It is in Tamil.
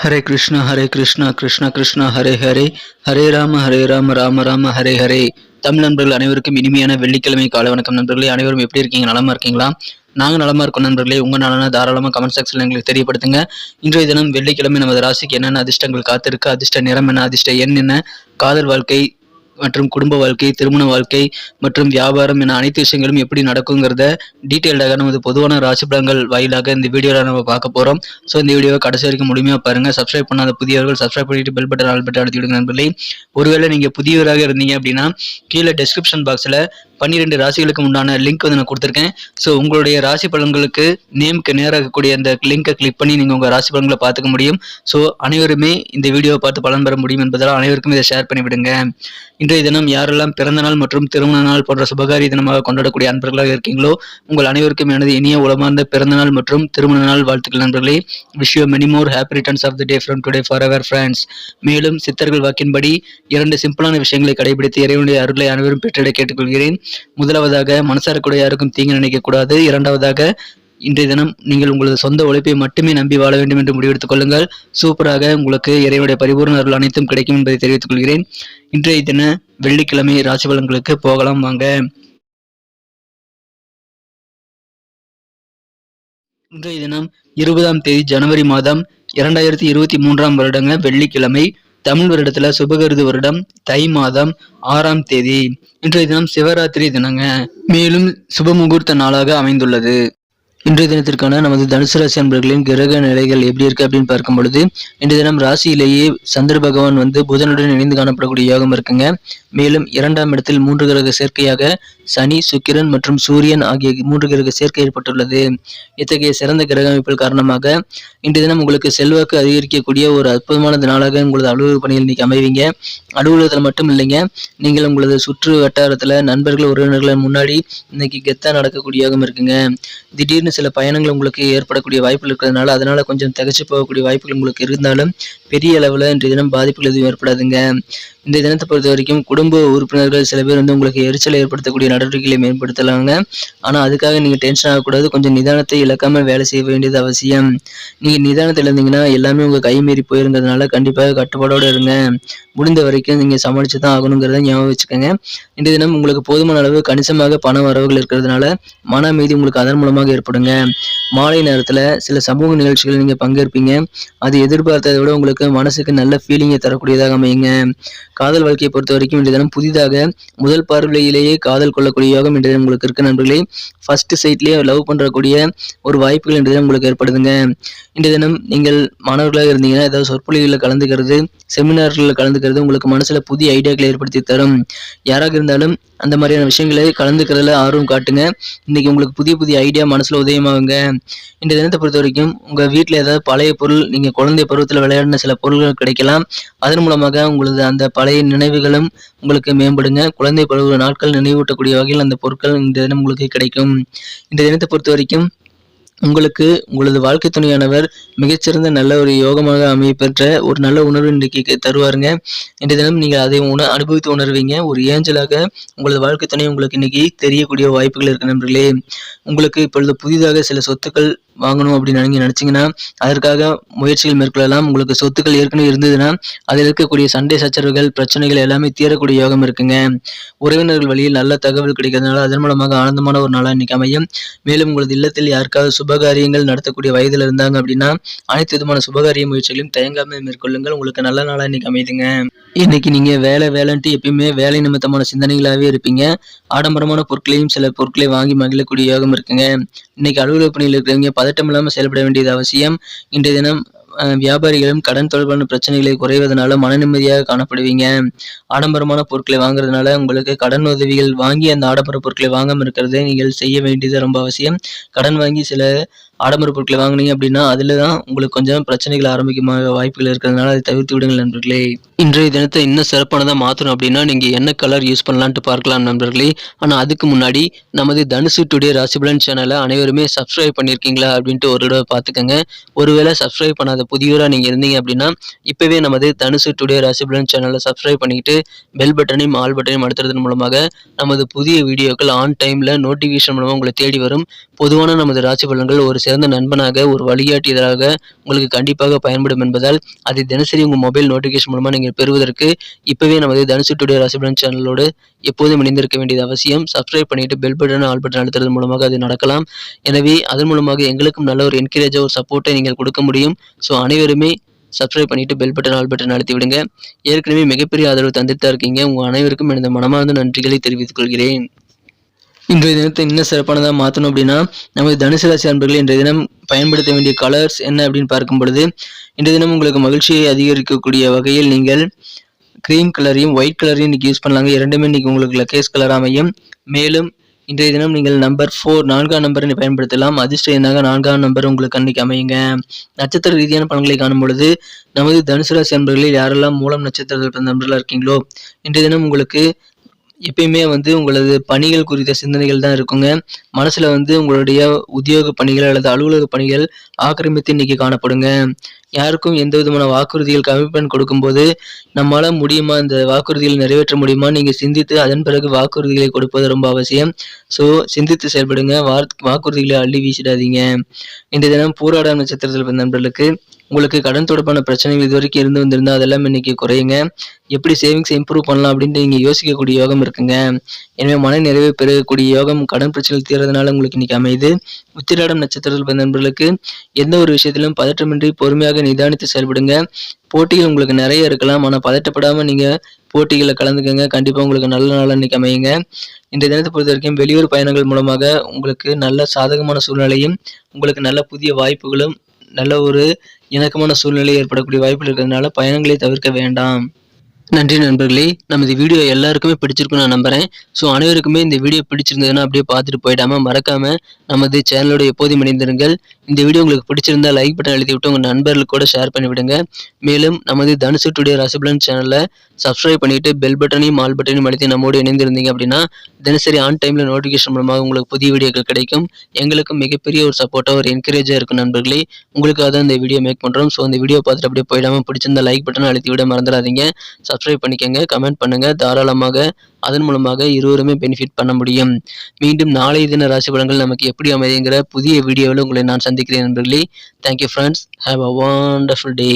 ஹரே கிருஷ்ணா கிருஷ்ணா கிருஷ்ணா ஹரே ஹரே, ஹரே ராம ராம ராம ஹரே ஹரே. தமிழ் நண்பர்கள் அனைவருக்கும் இனிமையான வெள்ளிக்கிழமை காலை வணக்கம் நண்பர்களே. அனைவரும் எப்படி இருக்கீங்க? நலமா இருக்கீங்களா? நாங்கள் நலமா இருக்கோம் நண்பர்களே. உங்க நலனா தாராளமாக கமெண்ட் செக்ஷன்ல எங்களுக்கு தெரியப்படுத்துங்க. இன்றைய தினம் வெள்ளிக்கிழமை நமது ராசிக்கு என்னென்ன அதிர்ஷ்டங்கள் காத்திருக்கு, அதிர்ஷ்ட நிறம் என்ன, அதிர்ஷ்ட எண் என்ன, காதல் வாழ்க்கை மற்றும் குடும்ப வாழ்க்கை, திருமண வாழ்க்கை மற்றும் வியாபாரம் என அனைத்து விஷயங்களும் எப்படி நடக்குங்கிறத டீட்டெயில்டாக நமது பொதுவான ராசி பலன்கள் வாயிலாக இந்த வீடியோவில் நம்ம பார்க்க போகிறோம். ஸோ இந்த வீடியோவை கடைசி வரைக்கும் முழுமையாக பாருங்கள். சப்ஸ்கிரைப் பண்ணாத புதியவர்கள் சப்ஸ்கிரைப் பண்ணிட்டு பெல் பட்டன் ஆல் பட்டன் அழுத்தி விடுங்க நண்பர்களே. ஒருவேளை நீங்கள் புதியவராக இருந்தீங்க அப்படின்னா கீழே டெஸ்கிரிப்ஷன் பாக்ஸில் 12 ராசிகளுக்கு உண்டான லிங்க் வந்து நான் கொடுத்துருக்கேன். ஸோ உங்களுடைய ராசி பலன்களுக்கு நேமுக்கு நேராக இருக்கக்கூடிய அந்த லிங்கை கிளிக் பண்ணி நீங்கள் உங்கள் ராசி பலன்களை பார்த்துக்க முடியும். ஸோ அனைவருமே இந்த வீடியோவை பார்த்து பலன் பெற முடியும் என்பதால் அனைவருக்கும் இதை ஷேர் பண்ணிவிடுங்க. இன்றைய தினம் யாரெல்லாம் பிறந்த நாள் மற்றும் திருமண நாள் போன்ற சுபகாரிய தினமாக கொண்டாடக்கூடிய அன்பர்களாக இருக்கீங்களோ உங்கள் அனைவருக்கும் எனது இனிய உளமார்ந்த பிறந்த நாள் மற்றும் திருமண நாள் வாழ்த்துக்கள் நண்பர்களே. Wish you many more happy returns of the day from today forever friends. மேலும் சித்தர்கள் வாக்கின்படி 2 சிம்பிளான விஷயங்களை கடைபிடித்து இறைவனுடைய அருளை அனைவரும் பெற்றிட கேட்டுக்கொள்கிறேன். முதலாவதாக, மனசார கூட யாருக்கும் தீங்கு நினைக்க கூடாது. இரண்டாவதாக, இன்றைய தினம் நீங்கள் உங்களது சொந்த உழைப்பை மட்டுமே நம்பி வாழ வேண்டும் என்று முடிவெடுத்துக் கொள்ளுங்கள். சூப்பராக உங்களுக்கு இறைவனுடைய பரிபூர்ண அருள் அனைத்தும் கிடைக்கும் என்பதை தெரிவித்துக் கொள்கிறேன். இன்றைய தின வெள்ளிக்கிழமை ராசி பலன்களுக்கு போகலாம் வாங்க. இன்றைய தினம் 20ஆம் தேதி ஜனவரி மாதம் 2023ஆம் வருடங்க வெள்ளிக்கிழமை. தமிழ் வருடத்துல சுபகிருது வருடம் தை மாதம் 6ஆம் தேதி. இன்றைய தினம் சிவராத்திரி தினங்க. மேலும் சுப முகூர்த்த நாளாக அமைந்துள்ளது. இன்றைய தினத்திற்கான நமது தனுசு ராசி அன்பர்களின் கிரக நிலைகள் எப்படி இருக்கு அப்படின்னு பார்க்கும் பொழுது, இன்றைய தினம் ராசியிலேயே சந்திர பகவான் வந்து புதனுடன் இணைந்து காணப்படக்கூடிய யோகம் இருக்குங்க. மேலும் 2ஆம் இடத்தில் 3 கிரக சேர்க்கையாக சனி, சுக்கிரன் மற்றும் சூரியன் ஆகிய 3 கிரக சேர்க்கை ஏற்பட்டுள்ளது. இத்தகைய சிறந்த கிரக அமைப்பில் காரணமாக இன்றைய தினம் உங்களுக்கு செல்வாக்கு அதிகரிக்கக்கூடிய ஒரு அற்புதமான நாளாக உங்களது அலுவலக பணிகள் இன்னைக்கு அமைவீங்க. அலுவலகத்தில் மட்டும் இல்லைங்க, நீங்கள் உங்களது சுற்று வட்டாரத்தில் நண்பர்கள் உறவினர்கள் முன்னாடி இன்னைக்கு கெத்தா நடக்கக்கூடிய யோகம் இருக்குங்க. திடீர்னு சில பயணங்கள் உங்களுக்கு ஏற்படக்கூடிய வாய்ப்புகள் இருக்கிறதுனால அதனால கொஞ்சம் திகச்சு போகக்கூடிய வாய்ப்புகள் உங்களுக்கு இருந்தாலும் பெரிய அளவில் இன்றைய தினம் பாதிப்புகள் எதுவும் ஏற்படாதுங்க. இந்த தினத்தை பொறுத்த வரைக்கும் குடும்ப உறுப்பினர்கள் சில பேர் வந்து உங்களுக்கு எரிச்சலை ஏற்படுத்தக்கூடிய நடவடிக்கைகளை மேம்படுத்தலாங்க. ஆனால் அதுக்காக நீங்கள் டென்ஷன் ஆகக்கூடாது. கொஞ்சம் நிதானத்தை இழக்காமல் வேலை செய்ய வேண்டியது அவசியம். நீங்கள் நிதானத்தில் இருந்தீங்கன்னா எல்லாமே உங்கள் கை மீறி போயிருங்கிறதுனால கண்டிப்பாக கட்டுப்பாடோடு இருங்க. முடிந்த வரைக்கும் நீங்கள் சமாளித்து தான் ஆகணுங்கிறத ஞாபகம் வச்சுக்கோங்க. இன்றைய தினம் உங்களுக்கு போதுமான அளவு கணிசமாக பண வரவுகள் இருக்கிறதுனால மன அமைதி உங்களுக்கு அதன் மூலமாக ஏற்படுங்க. மாலை நேரத்தில் சில சமூக நிகழ்ச்சிகள் நீங்கள் பங்கேற்பீங்க. அது எதிர்பார்த்ததை விட உங்களுக்கு மனசுக்கு நல்ல ஃபீலிங்கை தரக்கூடியதாக அமையுங்க. காதல் வாழ்க்கையை பொறுத்த வரைக்கும் இன்றைய தினம் புதிதாக முதல் பார்வையிலேயே காதல் கொள்ளக்கூடிய யோகம் இன்றைய தினம் உங்களுக்கு இருக்கு நண்பர்களே. ஃபர்ஸ்ட் சைட்லேயே லவ் பண்ணுறக்கூடிய ஒரு வாய்ப்புகள் இன்றைய தினம் உங்களுக்கு ஏற்படுதுங்க. இன்றைய தினம் நீங்கள் மாணவர்களாக இருந்தீங்கன்னா ஏதாவது சொற்பொழிகளில் கலந்துக்கிறது, செமினார்களில் கலந்துக்கிறது உங்களுக்கு மனசுல புதிய ஐடியாக்களை ஏற்படுத்தி தரும். யாராக இருந்தாலும் அந்த மாதிரியான விஷயங்களை கலந்துக்கிறதுல ஆர்வம் காட்டுங்க. இன்னைக்கு உங்களுக்கு புதிய ஐடியா மனசுல உதயமாகுங்க. இந்த தினத்தை பொறுத்த வரைக்கும் உங்க வீட்டில் ஏதாவது பழைய பொருள், நீங்க குழந்தை பருவத்தில் விளையாடின சில பொருள்கள் கிடைக்கலாம். அதன் மூலமாக உங்களது அந்த பழைய நினைவுகளும் உங்களுக்கு மேம்படுங்க. குழந்தை பருவ நாட்கள் நினைவூட்டக்கூடிய வகையில் அந்த பொருட்கள் இந்த தினம் உங்களுக்கு கிடைக்கும். இந்த தினத்தை பொறுத்த வரைக்கும் உங்களுக்கு உங்களது வாழ்க்கை துணையானவர் மிகச்சிறந்த நல்ல ஒரு யோகமாக அமையப்பெற்ற ஒரு நல்ல உணர்வு இன்றைக்கு தருவாருங்க. இன்றைய தினம் நீங்கள் அதை அனுபவித்து உணர்வீங்க. ஒரு ஏஞ்சலாக உங்களது வாழ்க்கை துணை உங்களுக்கு இன்னைக்கு தெரியக்கூடிய வாய்ப்புகள் இருக்கு நண்பர்களே. உங்களுக்கு இப்பொழுது புதிதாக சில சொத்துக்கள் வாங்கணும் அப்படின்னு நீங்க நினைச்சீங்கன்னா அதற்காக முயற்சிகள் மேற்கொள்ளலாம். உங்களுக்கு சொத்துக்கள் ஏற்கனவே இருந்ததுன்னா அதில் இருக்கக்கூடிய சண்டை சச்சரவுகள் பிரச்சனைகள் எல்லாமே தீரக்கூடிய யோகம் இருக்குங்க. உறவினர்கள் வழியில் நல்ல தகவல் கிடைக்கிறதுனால அதன் மூலமாக ஆனந்தமான ஒரு நாளாக இன்னைக்கு அமையும். மேலும் உங்களது இல்லத்தில் யாருக்காவது சுபகாரியங்கள் நடத்தக்கூடிய வயதில் இருந்தாங்க அப்படின்னா அனைத்து விதமான சுபகாரிய முயற்சிகளையும் தயங்காமல் மேற்கொள்ளுங்கள். உங்களுக்கு நல்ல நாளாக இன்னைக்கு அமைதுங்க. இன்னைக்கு நீங்க வேலைன்ட்டு எப்பயுமே வேலை நிமித்தமான சிந்தனைகளாகவே இருப்பீங்க. ஆடம்பரமான பொருட்களையும் சில பொருட்களை வாங்கி மகிழக்கூடிய யோகம் இருக்குங்க. இன்னைக்கு அலுவலக பணியில் இருக்கிறவங்க பதட்டம் இல்லாமல் செயல்பட வேண்டியது அவசியம். இன்றைய தினம் வியாபாரிகளும் கடன் தொடர்பான பிரச்சனைகளை குறைவதனால மன நிம்மதியாக காணப்படுவீங்க. ஆடம்பரமான பொருட்களை வாங்குறதுனால உங்களுக்கு கடன் உதவிகள் வாங்கி அந்த ஆடம்பர பொருட்களை வாங்காமல் இருக்கிறதை நீங்கள் செய்ய வேண்டியது ரொம்ப அவசியம். கடன் வாங்கி சில ஆடம்பர பொருட்களை வாங்கினீங்க அப்படின்னா அதில் தான் உங்களுக்கு கொஞ்சம் பிரச்சனைகள் ஆரம்பிக்கும் வாய்ப்புகள் இருக்கிறதுனால அதை தவிர்த்து விடுங்கள் நண்பர்களே. இன்றைய தினத்தை இன்னும் சிறப்பானதாக மாற்றணும் அப்படின்னா நீங்கள் என்ன கலர் யூஸ் பண்ணலான்ட்டு பார்க்கலாம் நண்பர்களே. ஆனால் அதுக்கு முன்னாடி நமது தனுசு டுடே ராசிபலன் சேனலை அனைவருமே சப்ஸ்கிரைப் பண்ணியிருக்கீங்களா அப்படின்ட்டு ஒரு தடவை பார்த்துக்கோங்க. ஒருவேளை சப்ஸ்கிரைப் பண்ணாத புதியவராக நீங்கள் இருந்தீங்க அப்படின்னா இப்போவே நமது தனுசு டுடே ராசிபலன் சேனலை சப்ஸ்கிரைப் பண்ணிக்கிட்டு பெல் பட்டனையும் ஆல் பட்டனையும் அழுத்துறதன் மூலமாக நமது புதிய வீடியோக்கள் ஆன் டைமில் நோட்டிஃபிகேஷன் மூலமாக உங்களை தேடி வரும். பொதுவான நமது ராசி பலன்கள் ஒரு சிறந்த நண்பனாக, ஒரு வழிகாட்டியதாக உங்களுக்கு கண்டிப்பாக பயன்படும் என்பதால், அதை தினசரி உங்கள் மொபைல் நோட்டிஃபிகேஷன் மூலமா நீங்கள் பெறுவதற்கு இப்பவே நமது தனுசு டுடே ராசி பலன் சேனலோடு எப்போதும் இணைந்திருக்க வேண்டியது அவசியம். சப்ஸ்கிரைப் பண்ணிட்டு பெல் பட்டன், ஆல் பட்டன் அழுத்துறது மூலமாக அது நடக்கலாம். எனவே அதன் மூலமாக எங்களுக்கும் நல்ல ஒரு என்கரேஜா ஒரு சப்போர்ட்டை நீங்கள் கொடுக்க முடியும். ஸோ அனைவருமே சப்ஸ்கிரைப் பண்ணிட்டு பெல் பட்டன், ஆல் பட்டன் அழுத்தி விடுங்க. ஏற்கனவே மிகப்பெரிய ஆதரவு தந்துட்டு தான் இருக்கீங்க. உங்க அனைவருக்கும் எனது மனமார்ந்த நன்றிகளை தெரிவித்துக் கொள்கிறேன். இன்றைய தினத்தை இன்னும் சிறப்பானதாக மாற்றணும் அப்படின்னா, நமது தனுசு ராசி அன்பர்கள் இன்றைய தினம் பயன்படுத்த வேண்டிய கலர்ஸ் என்ன அப்படின்னு பார்க்கும் பொழுது, இன்றைய தினம் உங்களுக்கு மகிழ்ச்சியை அதிகரிக்கக்கூடிய வகையில் நீங்கள் கிரீம் கலரையும் ஒயிட் கலரையும் இன்னைக்கு யூஸ் பண்ணலாங்க. இரண்டுமே இன்னைக்கு உங்களுக்கு லக்கேஜ் கலர் அமையும். மேலும் இன்றைய தினம் நீங்கள் நம்பர் 4 4ஆம் நம்பரை பயன்படுத்தலாம். அதிர்ஷ்ட எண்ணாக 4ஆம் நம்பர் உங்களுக்கு அன்னைக்கு அமையுங்க. நட்சத்திர ரீதியான பலன்களை காணும் பொழுது, நமது தனுசு ராசி அன்பர்களில் யாரெல்லாம் மூலம் நட்சத்திரத்தில் பிறந்த நண்பர்களாக இருக்கீங்களோ, இன்றைய தினம் உங்களுக்கு எப்பயுமே உங்களது பணிகள் குறித்த சிந்தனைகள் தான் இருக்குங்க. மனசுல உங்களுடைய உத்தியோக பணிகள் அல்லது அலுவலக பணிகள் ஆக்கிரமித்து இன்னைக்கு காணப்படுங்க. யாருக்கும் எந்த விதமான வாக்குறுதிகள் கமிட்மெண்ட் கொடுக்கும்போது நம்மளால முடியுமா, இந்த வாக்குறுதிகளை நிறைவேற்ற முடியுமா, நீங்க சிந்தித்து அதன் பிறகு வாக்குறுதிகளை கொடுப்பது ரொம்ப அவசியம். ஸோ சிந்தித்து செயல்படுங்க. வாக்குறுதிகளை அள்ளி வீசிடாதீங்க. இன்றைய தினம் பூராட நட்சத்திரத்தில் பிறந்த நண்பர்களுக்கு உங்களுக்கு கடன் தொடர்பான பிரச்சனைகள் இதுவரைக்கும் இருந்து வந்திருந்தா அதெல்லாம் இன்னைக்கு குறையுங்க. எப்படி சேவிங்ஸ் இம்ப்ரூவ் பண்ணலாம் அப்படின்ட்டு நீங்க யோசிக்கக்கூடிய யோகம் இருக்குங்க. எனவே மன நிறைவு பெறக்கூடிய யோகம் கடன் பிரச்சனைகள் தீர்றதுனால உங்களுக்கு இன்னைக்கு அமையுது. உத்திராடம் நட்சத்திரத்தில் பிறந்த நண்பர்களுக்கு எந்த ஒரு விஷயத்திலும் பதற்றமின்றி பொறுமையாக நிதானித்து செயல்படுங்க. போட்டிகள் உங்களுக்கு நிறைய இருக்கலாம். ஆனால் பதட்டப்படாம நீங்க போட்டிகளில் கலந்துக்கங்க. கண்டிப்பா உங்களுக்கு நல்ல நாள் இன்னைக்கு அமையுங்க. இன்றைய தினத்தை பொறுத்த வரைக்கும் வெளியூர் பயணங்கள் மூலமாக உங்களுக்கு நல்ல சாதகமான சூழ்நிலையும், உங்களுக்கு நல்ல புதிய வாய்ப்புகளும், நல்ல ஒரு இணக்கமான சூழ்நிலை ஏற்படக்கூடிய வாய்ப்புகள் இருக்கிறதுனால பயணங்களை தவிர்க்க வேண்டாம். நன்றி நண்பர்களே. நமது வீடியோ எல்லாருக்குமே பிடிச்சிருக்குன்னு நான் நம்புறேன். ஸோ அனைவருக்குமே இந்த வீடியோ பிடிச்சிருந்ததுன்னா அப்படியே பார்த்துட்டு போயிடாம மறக்காம நமது சேனலோட எப்போதும் இணைந்திருங்கள். இந்த வீடியோ உங்களுக்கு பிடிச்சிருந்தா லைக் பட்டன் அழுத்தி விட்டு உங்க நண்பர்களுக்கு கூட ஷேர் பண்ணி விடுங்க. மேலும் நமது தனுசு டுடே ராசி பலன் சேனலை சப்ஸ்கிரைப் பண்ணிட்டு பெல் பட்டனையும் ஆல் பட்டனையும் அழுத்தி நம்மோடு இணைந்திருந்தீங்க அப்படின்னா தினசரி ஆன் டைம்ல நோட்டிஃபிகேஷன் மூலமாக உங்களுக்கு புதிய வீடியோக்கள் கிடைக்கும். எங்களுக்கும் மிகப்பெரிய ஒரு சப்போர்ட்டாக ஒரு என்கரேஜாக இருக்கும் நண்பர்களே. உங்களுக்காக தான் இந்த வீடியோ மேக் பண்ணுறோம். ஸோ இந்த வீடியோ பார்த்துட்டு அப்படியே போயிடாம பிடிச்சிருந்தா லைக் பட்டனை அழுத்தி விட மறந்துடாதீங்க. சப்ஸ்கிரைப் பண்ணிக்கங்க, கமெண்ட் பண்ணுங்க. தாராளமாக அதன் மூலமாக இருவருமே பெனிஃபிட் பண்ண முடியும். மீண்டும் நாளைய தின ராசி பலன்கள் நமக்கு எப்படி அமையுங்கிற புதிய வீடியோவில் உங்களை நான் சந்திக்கிறேன் நண்பர்களே. Thank you friends. Have a wonderful day.